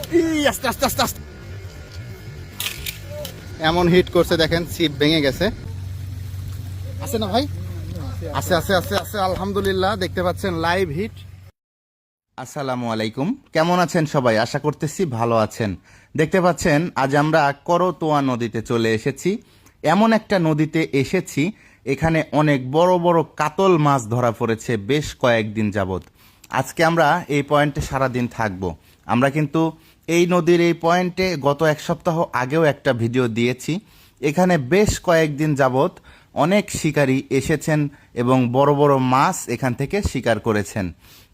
আস্তে আস্তে আস্তে আস্তে এমন হিট করছে দেখেন, ছিপ ভেঙে গেছে। আছে না ভাই? আছে আছে আছে আছে, আলহামদুলিল্লাহ। দেখতে পাচ্ছেন লাইভ হিট। আসসালামু আলাইকুম, কেমন আছেন সবাই? আশা করতেছি ভালো আছেন। দেখতে পাচ্ছেন আজ আমরা করতোয়া নদীতে চলে এসেছি। এমন একটা নদীতে এসেছি এখানে অনেক বড় বড় কাতল মাছ ধরা পড়েছে বেশ কয়েকদিন যাবত। আজকে আমরা এই পয়েন্টে সারাদিন থাকব। আমরা কিন্তু এই নদীর এই পয়েন্টে গত এক সপ্তাহ আগেও একটা ভিডিও দিয়েছি। এখানে বেশ কয়েকদিন যাবত অনেক শিকারী এসেছেন এবং বড় বড় মাছ এখান থেকে শিকার করেছেন।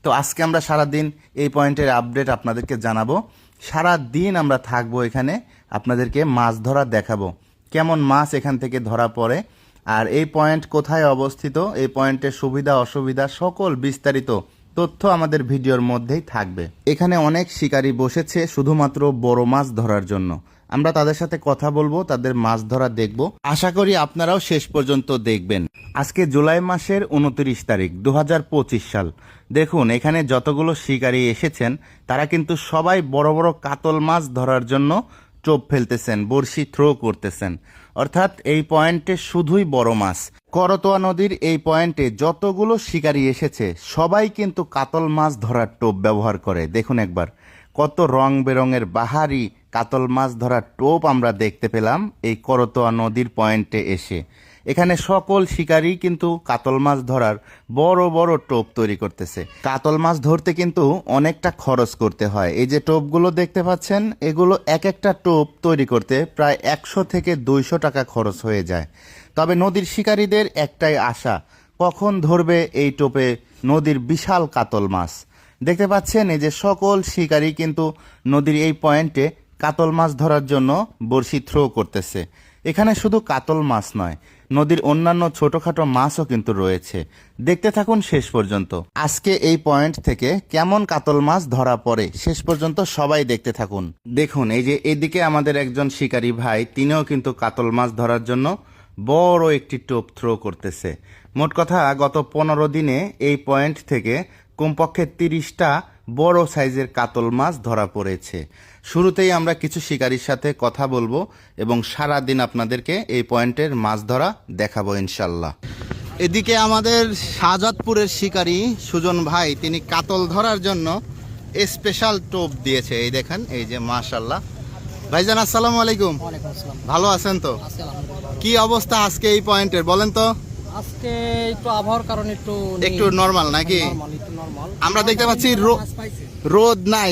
তো আজকে আমরা সারাদিন এই পয়েন্টের আপডেট আপনাদেরকে জানাবো। সারা দিন আমরা থাকবো এখানে, আপনাদেরকে মাছ ধরা দেখাবো, কেমন মাছ এখান থেকে ধরা পড়ে, আর এই পয়েন্ট কোথায় অবস্থিত, এই পয়েন্টের সুবিধা অসুবিধা সকল বিস্তারিত তথ্য আমাদের ভিডিওর মধ্যেই থাকবে। এখানে অনেক শিকারী বসেছে শুধুমাত্র বড় মাছ ধরার জন্য। আমরা তাদের সাথে কথা বলবো, তাদের মাছ ধরা দেখব। আশা করি আপনারাও শেষ পর্যন্ত দেখবেন। আজকে জুলাই মাসের 29 তারিখ 2025 সাল। দেখুন এখানে যতগুলো শিকারী এসেছেন তারা কিন্তু সবাই বড় বড় কাতল মাছ ধরার জন্য টোপ ফেলতেছেন, বড়শি থ্রো করতেছেন। অর্থাৎ এই পয়েন্টে শুধুই বড় মাছ। করতোয়া নদীর এই পয়েন্টে যতগুলো শিকারী এসেছে সবাই কিন্তু কাতল মাছ ধরার টোপ ব্যবহার করে। দেখুন একবার কত রং বেরঙের বাহারি কাতল মাছ ধরার টোপ আমরা দেখতে পেলাম এই করতোয়া নদীর পয়েন্টে এসে। এখানে সকল শিকারী কিন্তু কাতল মাছ ধরার বড় বড় টোপ তৈরি করতেছে। কাতল মাছ ধরতে কিন্তু অনেকটা খরচ করতে হয়। এই যে টোপগুলো দেখতে পাচ্ছেন, এগুলো এক একটা টোপ তৈরি করতে প্রায় 100 থেকে 200 টাকা খরচ হয়ে যায়। তবে নদীর শিকারীদের একটাই আশা, কখন ধরবে এই টোপে নদীর বিশাল কাতল মাছ। দেখতে পাচ্ছেন এই যে সকল শিকারী কিন্তু নদীর এই পয়েন্টে কাতল মাছ ধরার জন্য বড়শি থ্রো করতেছে। এখানে শুধু কাতল মাছ নয়, নদীর অন্যান্য ছোটখাটো মাছও কিন্তু রয়েছে। দেখতে থাকুন শেষ পর্যন্ত। আজকে এই পয়েন্ট থেকে কেমন কাতল মাছ ধরা পড়ে শেষ পর্যন্ত সবাই দেখতে থাকুন। দেখুন এই যে এদিকে আমাদের একজন শিকারী ভাই, তিনিও কিন্তু কাতল মাছ ধরার জন্য বড় একটি টোপ থ্রো করতেছে। মোট কথা গত 15 দিনে এই পয়েন্ট থেকে কমপক্ষে 30টা বড় সাইজের কাতল মাছ ধরা পড়েছে। শুরুতেই আমরা কিছু শিকারীর সাথে কথা বলবো এবং সারা দিন আপনাদেরকে এই পয়েন্টের মাছ ধরা দেখাবো ইনশাল্লাহ। এদিকে আমাদের শাহজাদপুরের শিকারী সুজন ভাই, তিনি কাতল ধরার জন্য স্পেশাল টোপ দিয়েছে। এই দেখেন, এই যে মাশাল্লাহ। ভাইজান আসসালামু আলাইকুম। ভালো আছেন তো? কি অবস্থা আজকে এই পয়েন্টের বলেন তো? আজকে একটু আবহাওয়ার কারণে একটু নরমাল নাকি? একটু নরমাল। আমরা দেখতে পাচ্ছি রোদ নাই।